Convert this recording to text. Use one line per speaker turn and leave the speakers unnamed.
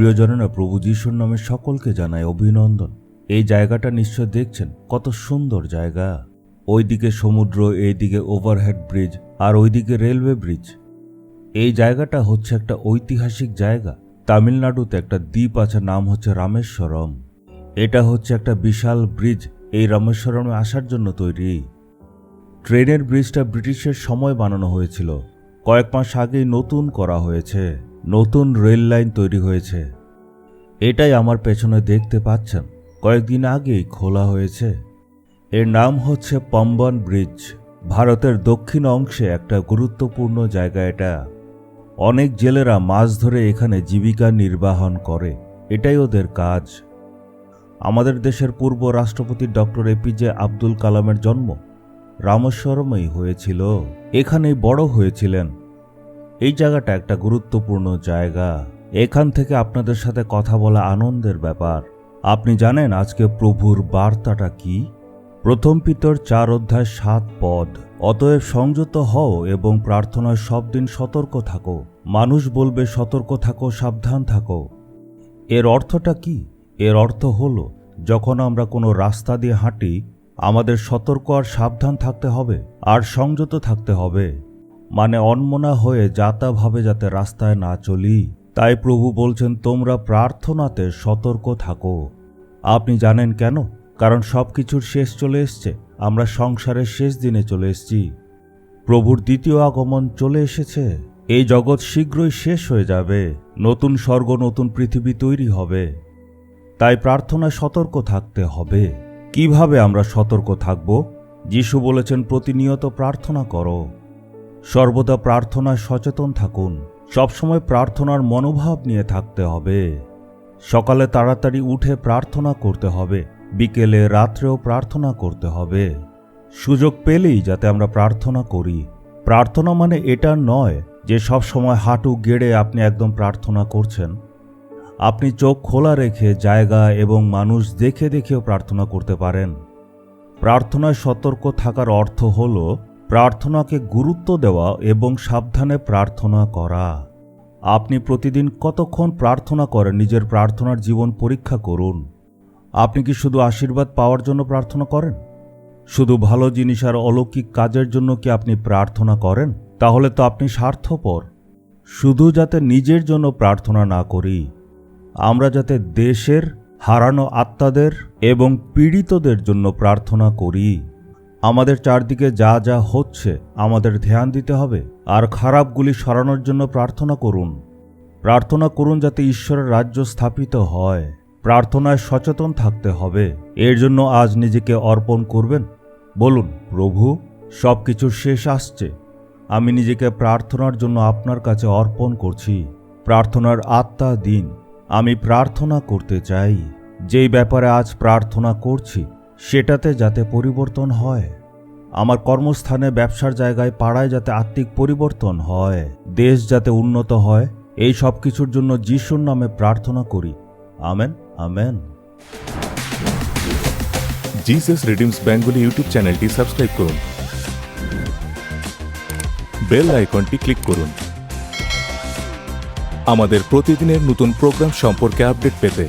প্রিয়জনেরা, প্রভু যিশুর নামে সকলকে জানায় অভিনন্দন। এই জায়গাটা নিশ্চয় দেখছেন, কত সুন্দর জায়গা। ওইদিকে সমুদ্র, এইদিকে ওভারহেড ব্রিজ, আর ওইদিকে রেলওয়ে ব্রিজ। এই জায়গাটা হচ্ছে একটা ঐতিহাসিক জায়গা। তামিলনাড়ুতে একটা দ্বীপ আছে, নাম হচ্ছে রামেশ্বরম। এটা হচ্ছে একটা বিশাল ব্রিজ, এই রামেশ্বরমে আসার জন্য তৈরি। ট্রেনের ব্রিজটা ব্রিটিশের সময় বানানো হয়েছিল, কয়েক মাস আগেই নতুন করা হয়েছে, নতুন রেল লাইন তৈরি হয়েছে। এটাই আমার পেছনে দেখতে পাচ্ছেন, কয়েকদিন আগেই খোলা হয়েছে। এর নাম হচ্ছে পাম্বান ব্রিজ। ভারতের দক্ষিণ অংশে একটা গুরুত্বপূর্ণ জায়গা এটা। অনেক জেলেরা মাছ ধরে এখানে জীবিকা নির্বাহন করে, এটাই ওদের কাজ। আমাদের দেশের পূর্ব রাষ্ট্রপতি ডক্টর এপিজে আব্দুল কালামের জন্ম রামেশ্বরমেই হয়েছিল, এখানেই বড় হয়েছিলেন। এই জায়গাটা একটা গুরুত্বপূর্ণ জায়গা। এখান থেকে আপনাদের সাথে কথা বলা আনন্দের ব্যাপার। আপনি জানেন আজকে প্রভুর বার্তাটা কি? প্রথম পিতর 4:7 অতএব সংযত হও এবং প্রার্থনায় সব দিন সতর্ক থাকো। মানুষ বলবে সতর্ক থাকো, সাবধান থাকো। এর অর্থটা কি? এর অর্থ হলো, যখন আমরা কোনো রাস্তা দিয়ে হাঁটি, আমাদের সতর্ক আর সাবধান থাকতে হবে, আর সংযত থাকতে হবে। মানে অনমনা হয়ে যাতাভাবে যাতে রাস্তায় না চলি। তাই প্রভু বলছেন, তোমরা প্রার্থনাতে সতর্ক থাকো। আপনি জানেন কেন? কারণ সব কিছুর শেষ চলে এসছে। আমরা সংসারের শেষ দিনে চলে এসেছি। প্রভুর দ্বিতীয় আগমন চলে এসেছে। এই জগৎ শীঘ্রই শেষ হয়ে যাবে, নতুন স্বর্গ, নতুন পৃথিবী তৈরি হবে। তাই প্রার্থনায় সতর্ক থাকতে হবে। কিভাবে আমরা সতর্ক থাকব? যিশু বলেছেন, প্রতিনিয়ত প্রার্থনা করো। সর্বদা প্রার্থনায় সচেতন থাকুন। সবসময় প্রার্থনার মনোভাব নিয়ে থাকতে হবে। সকালে তাড়াতাড়ি উঠে প্রার্থনা করতে হবে, বিকেলে, রাত্রেও প্রার্থনা করতে হবে। সুযোগ পেলেই যাতে আমরা প্রার্থনা করি। প্রার্থনা মানে এটা নয় যে সব সময় হাঁটু গেড়ে আপনি একদম প্রার্থনা করছেন। আপনি চোখ খোলা রেখে জায়গা এবং মানুষ দেখে দেখেও প্রার্থনা করতে পারেন। প্রার্থনায় সতর্ক থাকার অর্থ হল প্রার্থনাকে গুরুত্ব দেওয়া এবং সাবধানে প্রার্থনা করা। আপনি প্রতিদিন কতক্ষণ প্রার্থনা করেন? নিজের প্রার্থনার জীবন পরীক্ষা করুন। আপনি কি শুধু আশীর্বাদ পাওয়ার জন্য প্রার্থনা করেন? শুধু ভালো জিনিস আর অলৌকিক কাজের জন্য কি আপনি প্রার্থনা করেন? তাহলে তো আপনি স্বার্থপর। শুধু যাতে নিজের জন্য প্রার্থনা না করি, আমরা যাতে দেশের হারানো আত্মাদের এবং পীড়িতদের জন্য প্রার্থনা করি। আমাদের চারদিকে যা যা হচ্ছে আমাদের ধ্যান দিতে হবে, আর খারাপগুলি সরানোর জন্য প্রার্থনা করুন। প্রার্থনা করুন যাতে ঈশ্বরের রাজ্য স্থাপিত হয়। প্রার্থনায় সচেতন থাকতে হবে। এর জন্য আজ নিজেকে অর্পণ করবেন। বলুন, প্রভু, সব কিছুর শেষ আসছে। আমি নিজেকে প্রার্থনার জন্য আপনার কাছে অর্পণ করছি। প্রার্থনার আত্মা দিন। আমি প্রার্থনা করতে চাই। যেই ব্যাপারে আজ প্রার্থনা করছি সেটাতে যাতে পরিবর্তন হয়। আমার কর্মস্থানে, ব্যবসার জায়গায়, পাড়ায় যাতে আত্মিক পরিবর্তন হয়, দেশ যাতে উন্নত হয়, এই সব কিছুর জন্য যিশুর নামে প্রার্থনা করি। Amen, amen.
Jesus redeems Bengali YouTube চ্যানেলটি সাবস্ক্রাইব করুন। বেল আইকনটি ক্লিক করুন আমাদের প্রতিদিনের নতুন প্রোগ্রাম সম্পর্কে আপডেট পেতে।